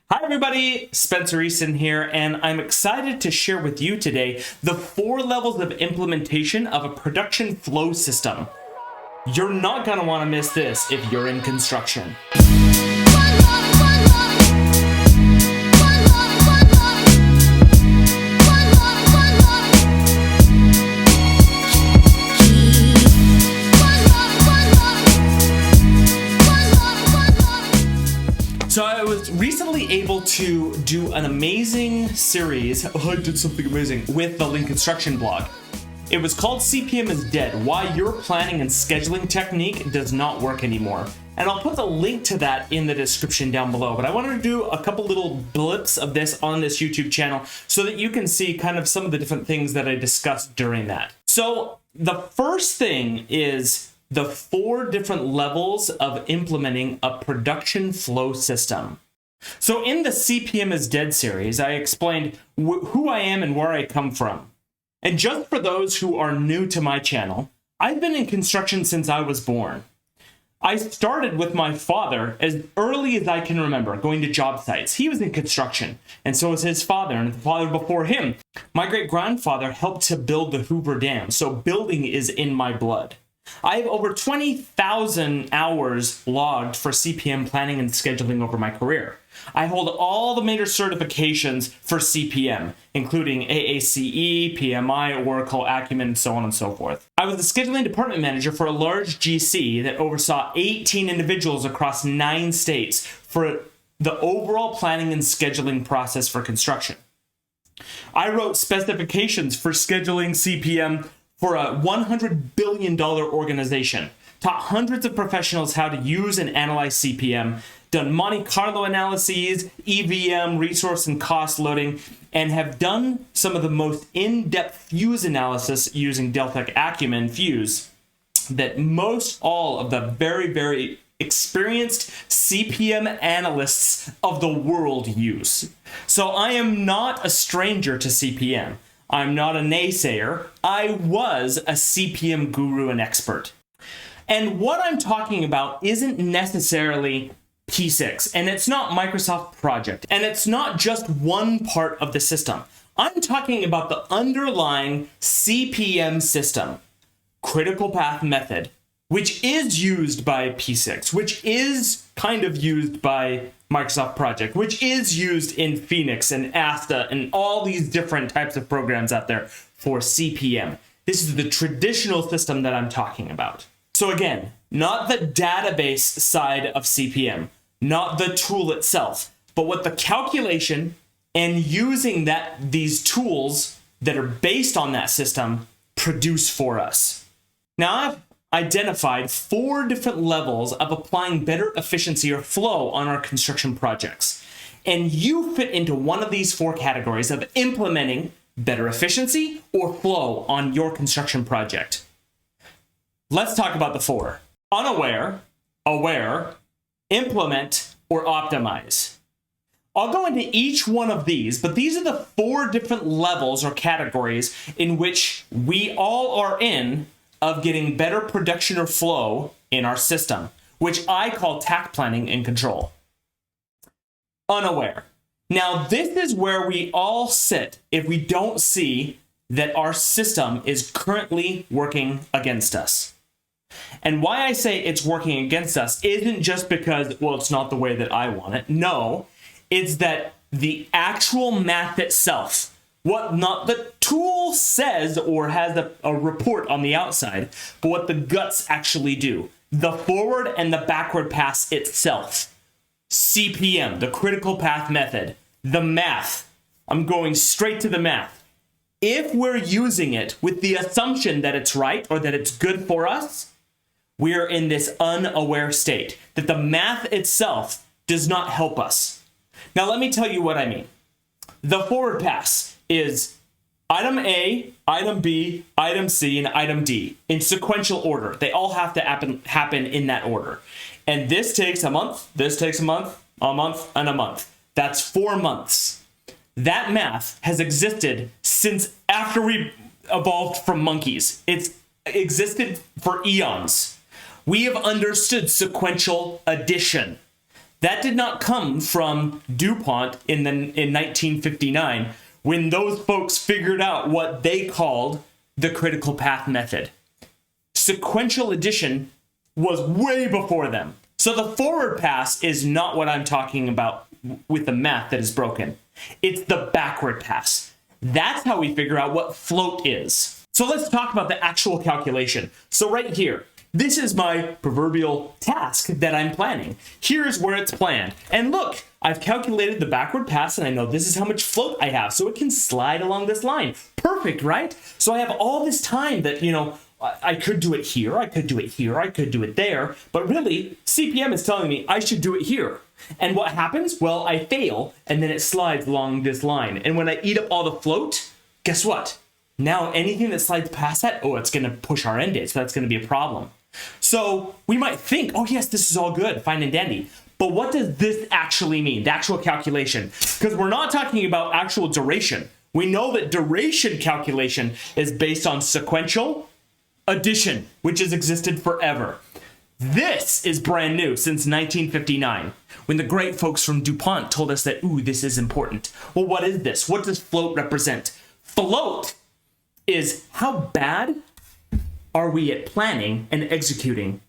Hi everybody, Spencer.w.easton here, and I'm excited to share with you today the 4 levels of implementation of a production flow system. You're not going to want to miss this if you're in construction. So I was recently able to do an amazing series, I did something amazing, with the Lean Construction blog. It was called CPM is Dead, Why Your Planning and Scheduling Technique Does Not Work Anymore. And I'll put the link to that in the description down below. But I wanted to do a couple little blips of this on this YouTube channel so that you can see kind of some of the different things that I discussed during that. So the first thing is the 4 different levels of implementing a production flow system. So in the CPM is Dead series, I explained who I am and where I come from. And just for those who are new to my channel, I've been in construction since I was born. I started with my father as early as I can remember, going to job sites. He was in construction, and so was his father, and the father before him. My great-grandfather helped to build the Hoover Dam, so building is in my blood. I have over 20,000 hours logged for CPM planning and scheduling over my career. I hold all the major certifications for CPM, including AACE, PMI, Oracle, Acumen, and so on and so forth. I was the scheduling department manager for a large GC that oversaw 18 individuals across 9 states for the overall planning and scheduling process for construction. I wrote specifications for scheduling CPM for a $100 billion organization, taught hundreds of professionals how to use and analyze CPM, done Monte Carlo analyses, EVM, resource and cost loading, and have done some of the most in-depth fuse analysis using Deltek Acumen Fuse that most all of the very experienced CPM analysts of the world use. So I am not a stranger to CPM. I'm not a naysayer. I was a CPM guru and expert. And what I'm talking about isn't necessarily P6, and it's not Microsoft Project, and it's not just one part of the system. I'm talking about the underlying CPM system, critical path method, which is used by P6, which is kind of used by Microsoft Project, which is used in Phoenix and ASTA and all these different types of programs out there for CPM. This is the traditional system that I'm talking about. So again, not the database side of CPM, not the tool itself, but what the calculation and using these tools that are based on that system produce for us. Now I've identified 4 different levels of applying better efficiency or flow on our construction projects. And you fit into one of these 4 categories of implementing better efficiency or flow on your construction project. Let's talk about the 4. Unaware, aware, implement, or optimize. I'll go into each one of these, but these are the 4 different levels or categories in which we all are in of getting better production or flow in our system, which I call Takt Planning and Control. Unaware. Now, this is where we all sit if we don't see that our system is currently working against us. And why I say it's working against us isn't just because, well, it's not the way that I want it. No, it's that the actual math itself, what not the tool says or has a report on the outside, but what the guts actually do. The forward and the backward pass itself. CPM, the critical path method. The math. I'm going straight to the math. If we're using it with the assumption that it's right or that it's good for us, we're in this unaware state, that the math itself does not help us. Now let me tell you what I mean. The forward pass is item A, item B, item C, and item D in sequential order. They all have to happen in that order. And this takes a month, this takes a month, and a month. That's 4 months. That math has existed since after we evolved from monkeys. It's existed for eons. We have understood sequential addition. That did not come from DuPont in 1959 when those folks figured out what they called the critical path method. Sequential addition was way before them. So the forward pass is not what I'm talking about with the math that is broken. It's the backward pass. That's how we figure out what float is. So let's talk about the actual calculation. So right here, this is my proverbial task that I'm planning. Here's where it's planned. And look, I've calculated the backward pass and I know this is how much float I have, so it can slide along this line. Perfect, right? So I have all this time that, I could do it here, I could do it here, I could do it there, but really, CPM is telling me I should do it here. And what happens? Well, I fail, and then it slides along this line. And when I eat up all the float, guess what? Now anything that slides past that, it's going to push our end date, so that's going to be a problem. So we might think, oh yes, this is all good, fine and dandy. But what does this actually mean, the actual calculation? Because we're not talking about actual duration. We know that duration calculation is based on sequential addition, which has existed forever. This is brand new since 1959, when the great folks from DuPont told us that, this is important. Well, what is this? What does float represent? Float is how bad are we at planning and executing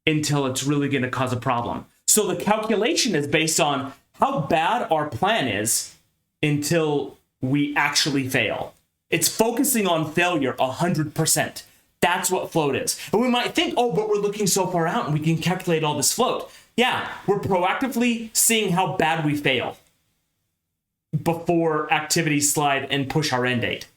until it's really going to cause a problem. So the calculation is based on how bad our plan is until we actually fail. It's focusing on failure 100%. That's what float is. And we might think, but we're looking so far out and we can calculate all this float. Yeah, we're proactively seeing how bad we fail before activities slide and push our end date.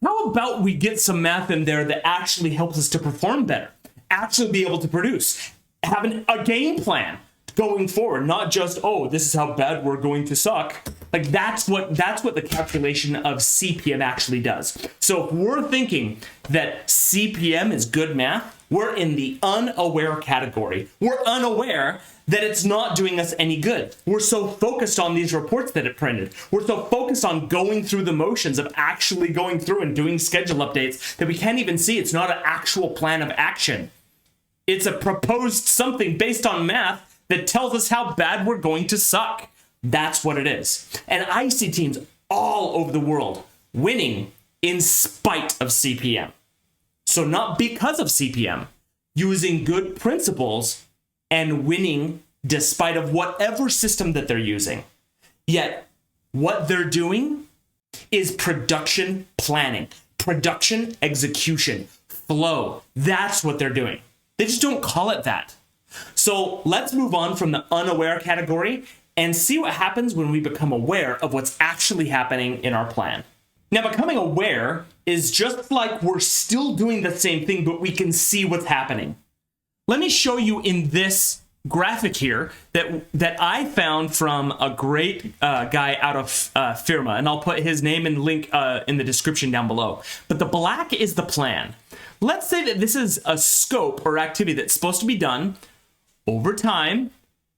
How about we get some math in there that actually helps us to perform better, actually be able to produce, have a game plan going forward, not just, this is how bad we're going to suck. Like that's what the calculation of CPM actually does. So if we're thinking that CPM is good math, we're in the unaware category. We're unaware that it's not doing us any good. We're so focused on these reports that it printed. We're so focused on going through the motions of actually going through and doing schedule updates that we can't even see it's not an actual plan of action. It's a proposed something based on math that tells us how bad we're going to suck. That's what it is. And I see teams all over the world winning in spite of CPM. So not because of CPM, using good principles and winning despite of whatever system that they're using. Yet what they're doing is production planning, production execution, flow. That's what they're doing. They just don't call it that. So let's move on from the unaware category and see what happens when we become aware of what's actually happening in our plan. Now, becoming aware is just like we're still doing the same thing, but we can see what's happening. Let me show you in this graphic here that I found from a great guy out of Firma, and I'll put his name and link in the description down below. But the black is the plan. Let's say that this is a scope or activity that's supposed to be done over time,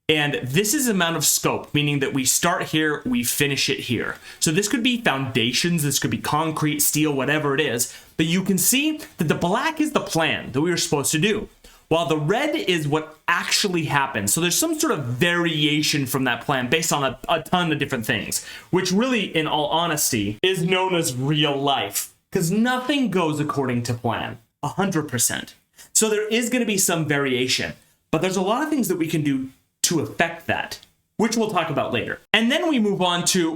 and this is amount of scope, meaning that we start here, we finish it here. So this could be foundations, this could be concrete, steel, whatever it is, but you can see that the black is the plan that we were supposed to do, while the red is what actually happened. So there's some sort of variation from that plan based on a ton of different things, which really, in all honesty, is known as real life, because nothing goes according to plan, 100%. So there is going to be some variation. But there's a lot of things that we can do to affect that, which we'll talk about later. And then we move on to,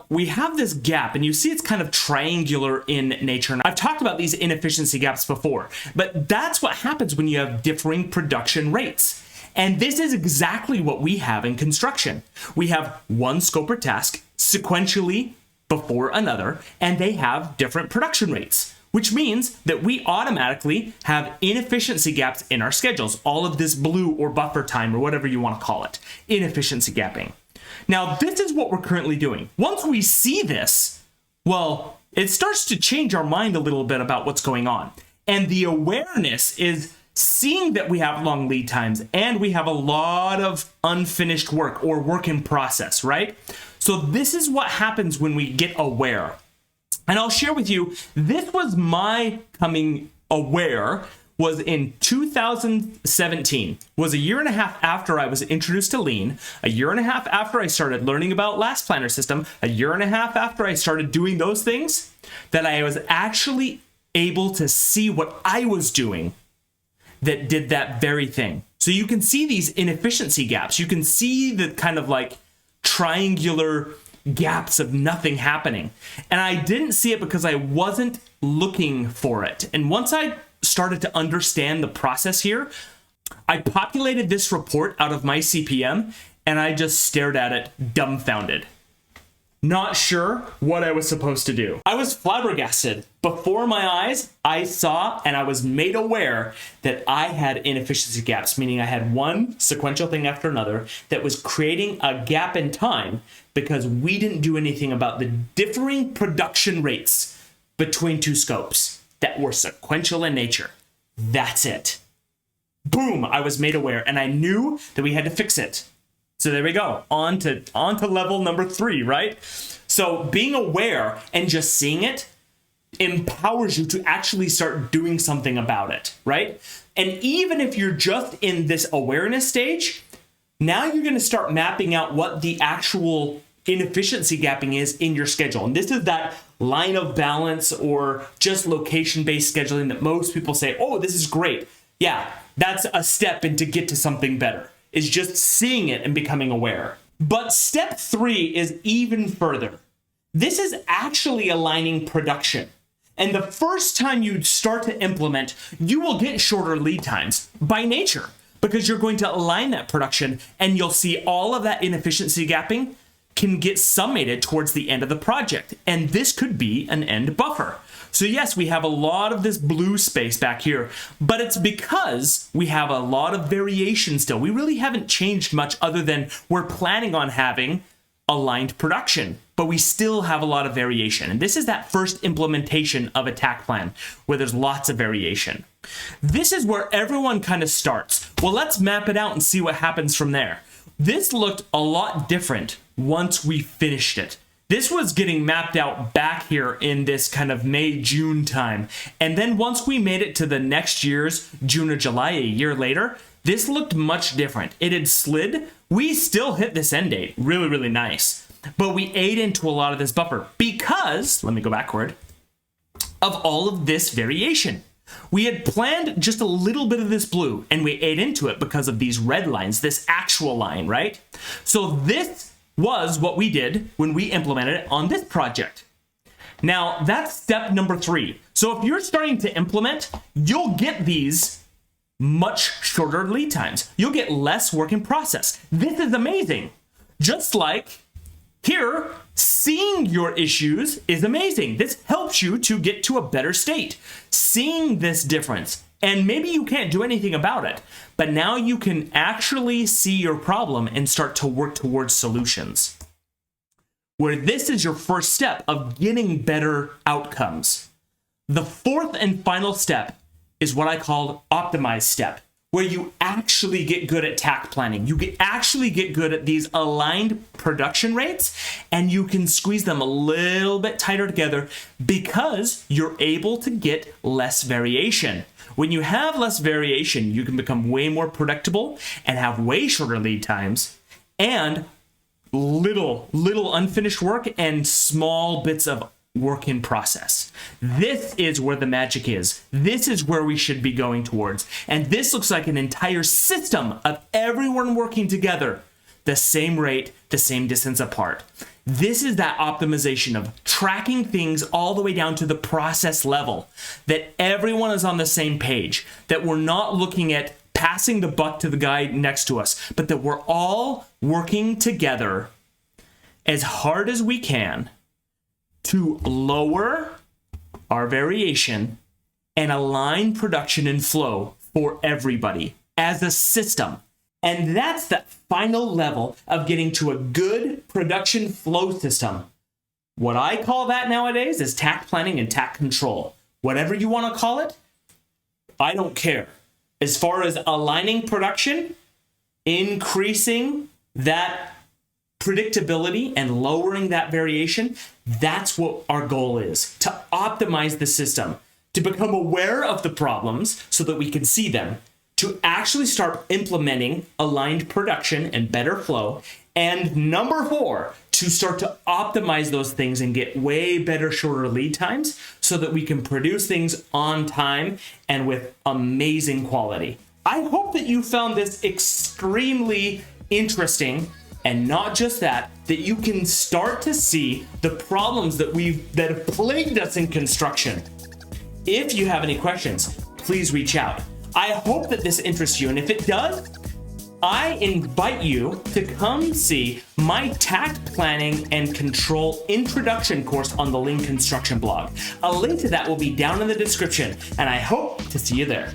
we have this gap, and you see it's kind of triangular in nature. And I've talked about these inefficiency gaps before, but that's what happens when you have differing production rates. And this is exactly what we have in construction. We have one scope or task sequentially before another, and they have different production rates, which means that we automatically have inefficiency gaps in our schedules. All of this blue or buffer time or whatever you want to call it, inefficiency gapping. Now, this is what we're currently doing. Once we see this, it starts to change our mind a little bit about what's going on. And the awareness is seeing that we have long lead times and we have a lot of unfinished work or work in process, right? So this is what happens when we get aware. And I'll share with you, this was my coming aware was in 2017, was a year and a half after I was introduced to Lean, a year and a half after I started learning about Last Planner System, a year and a half after I started doing those things, that I was actually able to see what I was doing that did that very thing. So you can see these inefficiency gaps. You can see the kind of like triangular gaps of nothing happening. And I didn't see it because I wasn't looking for it. And once I started to understand the process here, I populated this report out of my CPM and I just stared at it dumbfounded. Not sure what I was supposed to do. I was flabbergasted. Before my eyes, I saw and I was made aware that I had inefficiency gaps, meaning I had one sequential thing after another that was creating a gap in time because we didn't do anything about the differing production rates between two scopes that were sequential in nature. That's it. Boom, I was made aware and I knew that we had to fix it. So there we go, on to level number 3, right? So being aware and just seeing it empowers you to actually start doing something about it, right? And even if you're just in this awareness stage, now you're gonna start mapping out what the actual inefficiency gapping is in your schedule. And this is that line of balance or just location-based scheduling that most people say, oh, this is great. Yeah, that's a step into get to something better. Is just seeing it and becoming aware. But step 3 is even further. This is actually aligning production. And the first time you start to implement, you will get shorter lead times by nature because you're going to align that production and you'll see all of that inefficiency gapping can get summated towards the end of the project. And this could be an end buffer. So yes, we have a lot of this blue space back here, but it's because we have a lot of variation still. We really haven't changed much other than we're planning on having aligned production, but we still have a lot of variation. And this is that first implementation of a Takt plan where there's lots of variation. This is where everyone kind of starts. Well, let's map it out and see what happens from there. This looked a lot different once we finished it. This was getting mapped out back here in this kind of May, June time. And then once we made it to the next year's June or July, a year later, this looked much different. It had slid. We still hit this end date. Really, really nice. But we ate into a lot of this buffer because, let me go backward, of all of this variation. We had planned just a little bit of this blue and we ate into it because of these red lines, this actual line, right? So this was what we did when we implemented it on this project. Now, that's step number 3. So if you're starting to implement, you'll get these much shorter lead times. You'll get less work in process. This is amazing. Just like here, seeing your issues is amazing. This helps you to get to a better state. Seeing this difference. And maybe you can't do anything about it, but now you can actually see your problem and start to work towards solutions. Where this is your first step of getting better outcomes. The 4th and final step is what I call optimize step, where you actually get good at Takt planning. You actually get good at these aligned production rates, and you can squeeze them a little bit tighter together because you're able to get less variation. When you have less variation, you can become way more predictable and have way shorter lead times and little unfinished work and small bits of work in process. This is where the magic is. This is where we should be going towards. And this looks like an entire system of everyone working together, the same rate, the same distance apart. This is that optimization of tracking things all the way down to the process level, that everyone is on the same page, that we're not looking at passing the buck to the guy next to us, but that we're all working together as hard as we can to lower our variation and align production and flow for everybody as a system. And that's that final level of getting to a good production flow system. What I call that nowadays is Takt Planning and Takt Control. Whatever you want to call it, I don't care. As far as aligning production, increasing that predictability and lowering that variation, that's what our goal is, to optimize the system, to become aware of the problems so that we can see them, to actually start implementing aligned production and better flow, and number 4, to start to optimize those things and get way better, shorter lead times so that we can produce things on time and with amazing quality. I hope that you found this extremely interesting, and not just that you can start to see the problems that have plagued us in construction. If you have any questions, please reach out. I hope that this interests you, and if it does, I invite you to come see my Takt Planning and Control introduction course on the Lean Construction blog. A link to that will be down in the description, and I hope to see you there.